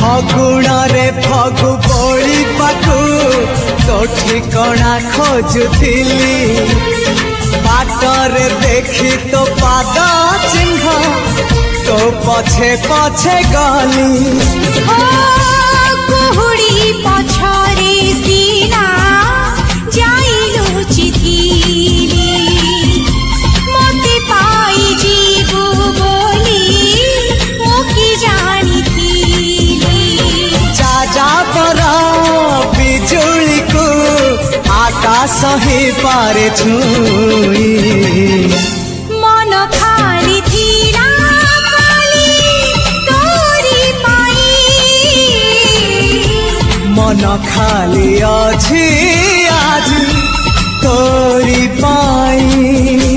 फगुण रे फगु बोली पाकु तो ठिकଣା खोजुथिली बाटरे देखी तो पाद चिन्ह तो पछे पछे गली कुहुड़ी पछरे सीना जाइलु चिथिली मते पाई जीवु बोली मोकी जानी जा पर बिजुली को आकाश ही पारे छुई मन खाली थीरा खाली तोरी पाई मन खाली अछि आज तोरी पाई।